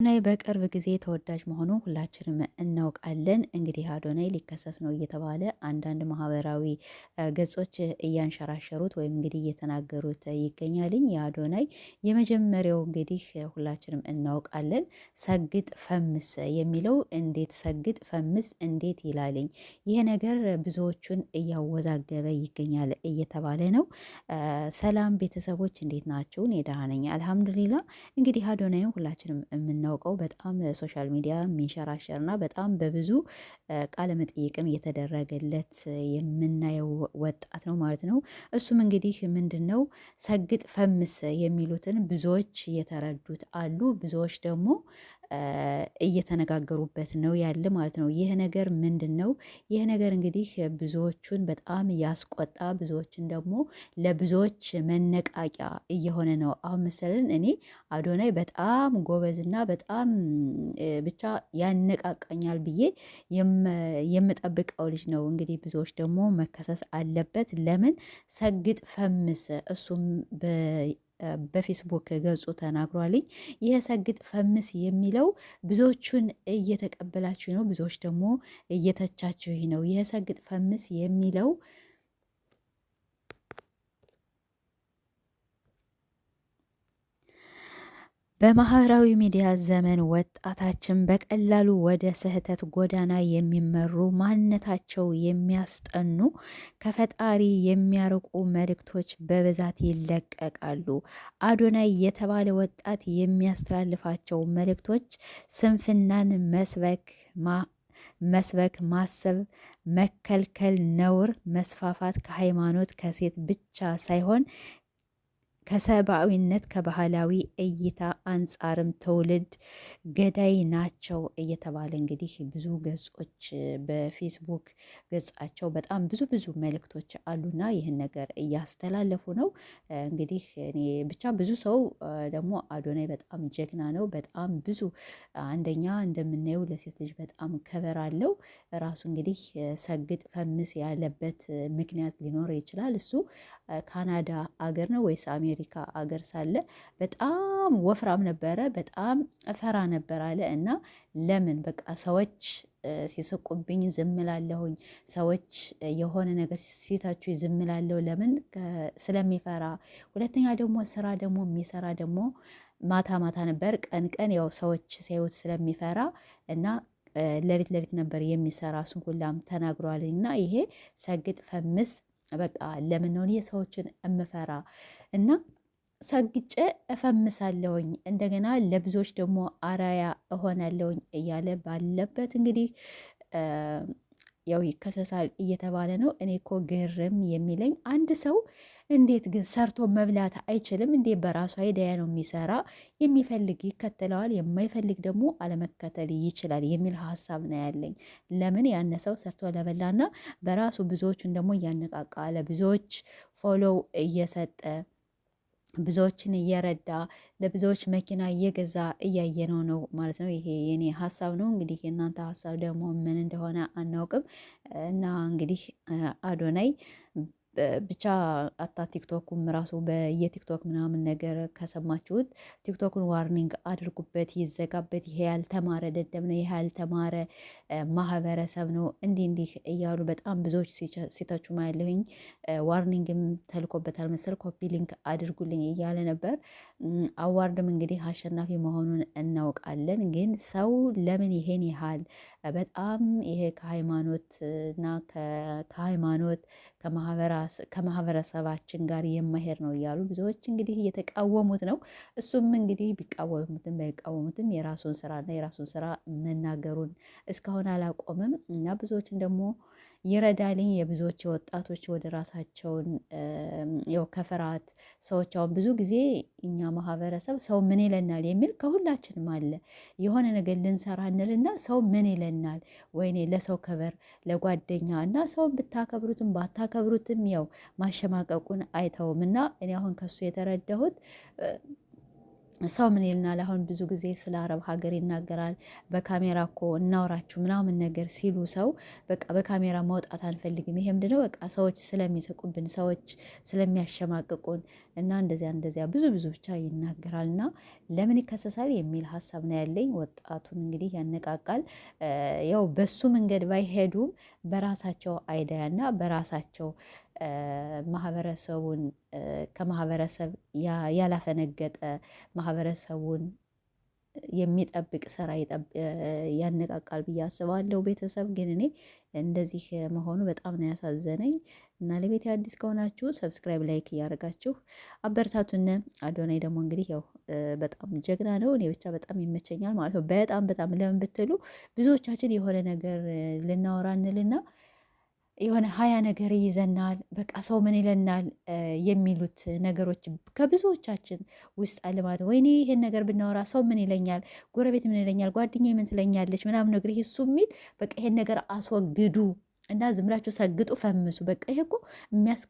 አዶናይ በቅርብ ጊዜ ተወዳጅ መሆኑ ሁላችንም እናውቃለን። እንግዲህ አዶናይ ሊከሰስ ነው እየተባለ አንዳንድ ማህበራዊ ገጾች እያንሸራሸሩት ወይም እንግዲህ እየተናገሩት ይገኛልኝ። የአዶናይ የመጀመሪያው እንግዲህ ሁላችንም እናውቃለን ሰግጥ ፈምስ የሚለው እንዴት ሰግጥ ፈምስ እንዴት ይላልኝ። ይሄ ነገር ብዙዎቹን እያወዛገበ ይገኛል እየተባለ ነው። ሰላም ቤተሰቦች እንዴት ናችሁ? እኔ ደህና ነኝ አልሐምዱሊላ። እንግዲህ አዶናይን ሁላችንም የምናውቀው በጣም ሶሻል ሚዲያ የሚንሸራሸርና በጣም በብዙ ቃለ መጠይቅም እየተደረገለት የምናየው ወጣት ነው ማለት ነው። እሱም እንግዲህ ምንድን ነው ሰግጥ ፈምስ የሚሉትን ብዙዎች እየተረዱት አሉ፣ ብዙዎች ደግሞ እየተነጋገሩበት ነው ያለ ማለት ነው። ይህ ነገር ምንድን ነው? ይህ ነገር እንግዲህ ብዙዎቹን በጣም ያስቆጣ፣ ብዙዎችን ደግሞ ለብዙዎች መነቃቂያ እየሆነ ነው። አሁን መሰለን እኔ አዶናይ በጣም ጎበዝና በጣም ብቻ ያነቃቃኛል ብዬ የምጠብቀው ልጅ ነው። እንግዲህ ብዙዎች ደግሞ መከሰስ አለበት። ለምን ሰግጥ ፈምስ እሱም በፌስቡክ ገጹ ተናግሯልኝ። ይህ ሰግጥ ፈምስ የሚለው ብዙዎቹን እየተቀበላችሁ ነው፣ ብዙዎች ደግሞ እየተቻችሁ ነው። ይህ ሰግጥ ፈምስ የሚለው በማህበራዊ ሚዲያ ዘመን ወጣታችን በቀላሉ ወደ ስህተት ጎዳና የሚመሩ ማንነታቸው የሚያስጠኑ ከፈጣሪ የሚያርቁ መልእክቶች በብዛት ይለቀቃሉ። አዶናይ የተባለ ወጣት የሚያስተላልፋቸው መልእክቶች ስንፍናን መስበክ፣ ማሰብ፣ መከልከል፣ ነውር መስፋፋት ከሃይማኖት ከሴት ብቻ ሳይሆን ከሰብአዊነት ከባህላዊ እይታ አንጻርም ትውልድ ገዳይ ናቸው እየተባለ እንግዲህ ብዙ ገጾች በፌስቡክ ገጻቸው በጣም ብዙ መልእክቶች አሉና ይህን ነገር እያስተላለፉ ነው። እንግዲህ እኔ ብቻ ብዙ ሰው ደግሞ አዶናይ በጣም ጀግና ነው። በጣም ብዙ አንደኛ እንደምናየው ለሴት ልጅ በጣም ከበር አለው። ራሱ እንግዲህ ሰግጥ ፈምስ ያለበት ምክንያት ሊኖረው ይችላል። እሱ ካናዳ አገር ነው ወይስ አሜሪካ አገር ሳለ በጣም ወፍራም ነበረ፣ በጣም ፈራ ነበር አለ እና ለምን በቃ ሰዎች ሲስቁብኝ ዝምላለሁኝ፣ ሰዎች የሆነ ነገር ሲታችሁ ዝምላለሁ። ለምን? ስለሚፈራ። ሁለተኛ ደግሞ ስራ ደግሞ የሚሰራ ደግሞ ማታ ማታ ነበር፣ ቀን ቀን ያው ሰዎች ሲያዩት ስለሚፈራ እና ሌሊት ነበር የሚሰራ። እሱን ሁላም ተናግሯልኝ እና ይሄ ሰግጥ ፈምስ በቃ ለምን ነው እኔ ሰዎችን እምፈራ እና ሰግጬ እፈምሳለሁኝ እንደገና ለብዙዎች ደግሞ አራያ እሆናለሁኝ እያለ ባለበት እንግዲህ ያው ይከሰሳል እየተባለ ነው። እኔ እኮ ግርም የሚለኝ አንድ ሰው እንዴት ግን ሰርቶ መብላት አይችልም እንዴ? በራሱ አይዲያ ነው የሚሰራ። የሚፈልግ ይከተለዋል፣ የማይፈልግ ደግሞ አለመከተል ይችላል የሚል ሀሳብ ነው ያለኝ። ለምን ያነሰው ሰርቶ ለበላና በራሱ ብዙዎችን ደግሞ እያነቃቃ ለብዙዎች ፎሎው እየሰጠ ብዙዎችን እየረዳ ለብዙዎች መኪና እየገዛ እያየነው ነው ማለት ነው። ይሄ የኔ ሀሳብ ነው። እንግዲህ የእናንተ ሀሳብ ደግሞ ምን እንደሆነ አናውቅም። እና እንግዲህ አዶናይ ብቻ አታ ቲክቶኩም ራሱ በየቲክቶክ ምናምን ነገር ከሰማችሁት ቲክቶኩን ዋርኒንግ አድርጉበት፣ ይዘጋበት፣ ይሄ ያልተማረ ደደብ ነው፣ ይሄ ያልተማረ ማህበረሰብ ነው፣ እንዲህ እያሉ በጣም ብዙዎች ሲተቹ ማያለሁኝ። ዋርኒንግም ተልኮበታል መሰል፣ ኮፒ ሊንክ አድርጉልኝ እያለ ነበር። አዋርድም እንግዲህ አሸናፊ መሆኑን እናውቃለን። ግን ሰው ለምን ይሄን ያህል በጣም ይሄ ከሃይማኖትና ከሃይማኖት ከማህበረሰባችን ጋር የማሄድ ነው እያሉ ብዙዎች እንግዲህ እየተቃወሙት ነው። እሱም እንግዲህ ቢቃወሙትም ባይቃወሙትም የራሱን ስራና የራሱን ስራ መናገሩን እስካሁን አላቆምም እና ብዙዎችን ደግሞ ይረዳልኝ። የብዙዎች ወጣቶች ወደ ራሳቸውን ያው ከፍርሃት ሰዎች አሁን ብዙ ጊዜ እኛ ማህበረሰብ ሰው ምን ይለናል የሚል ከሁላችንም አለ። የሆነ ነገር ልንሰራ እንልና ሰው ምን ይለናል፣ ወይኔ ለሰው ክብር ለጓደኛ እና ሰውን ብታከብሩትም ባታከብሩትም ያው ማሸማቀቁን አይተውም እና እኔ አሁን ከሱ የተረዳሁት ሰው ምን ይልናል? አሁን ብዙ ጊዜ ስለ አረብ ሀገር ይናገራል። በካሜራ እኮ እናውራችሁ ምናምን ነገር ሲሉ ሰው በቃ በካሜራ ማውጣት አንፈልግም። ይሄ ምንድነው? በቃ ሰዎች ስለሚስቁብን፣ ሰዎች ስለሚያሸማቅቁን እና እንደዚያ ብዙ ብቻ ይናገራል እና ለምን ይከሰሳል የሚል ሀሳብ ነው ያለኝ። ወጣቱን እንግዲህ ያነቃቃል። ያው በሱ መንገድ ባይሄዱም በራሳቸው አይዲያና በራሳቸው ማህበረሰቡን ከማህበረሰብ ያላፈነገጠ ማህበረሰቡን የሚጠብቅ ስራ ያነቃቃል ብዬ አስባለሁ። ቤተሰብ ግን እኔ እንደዚህ መሆኑ በጣም ነው ያሳዘነኝ እና ለቤት አዲስ ከሆናችሁ ሰብስክራይብ፣ ላይክ እያደረጋችሁ አበረታቱን። አዶናይ ደግሞ እንግዲህ ያው በጣም ጀግና ነው። እኔ ብቻ በጣም ይመቸኛል ማለት ነው። በጣም ለምን ብትሉ ብዙዎቻችን የሆነ ነገር ልናወራ እንልና የሆነ ሀያ ነገር ይይዘናል። በቃ ሰው ምን ይለናል የሚሉት ነገሮች ከብዙዎቻችን ውስጥ አልማት ወይኔ ይሄን ነገር ብናወራ ሰው ምን ይለኛል፣ ጎረቤት ምን ይለኛል፣ ጓደኛዬ ምን ትለኛለች ምናምን ነገር ይሄ እሱ የሚል በቃ ይሄን ነገር አስወግዱ እና ዝም ብላችሁ ሰግጡ፣ ፈምሱ። በቃ ይሄ እኮ የሚያስ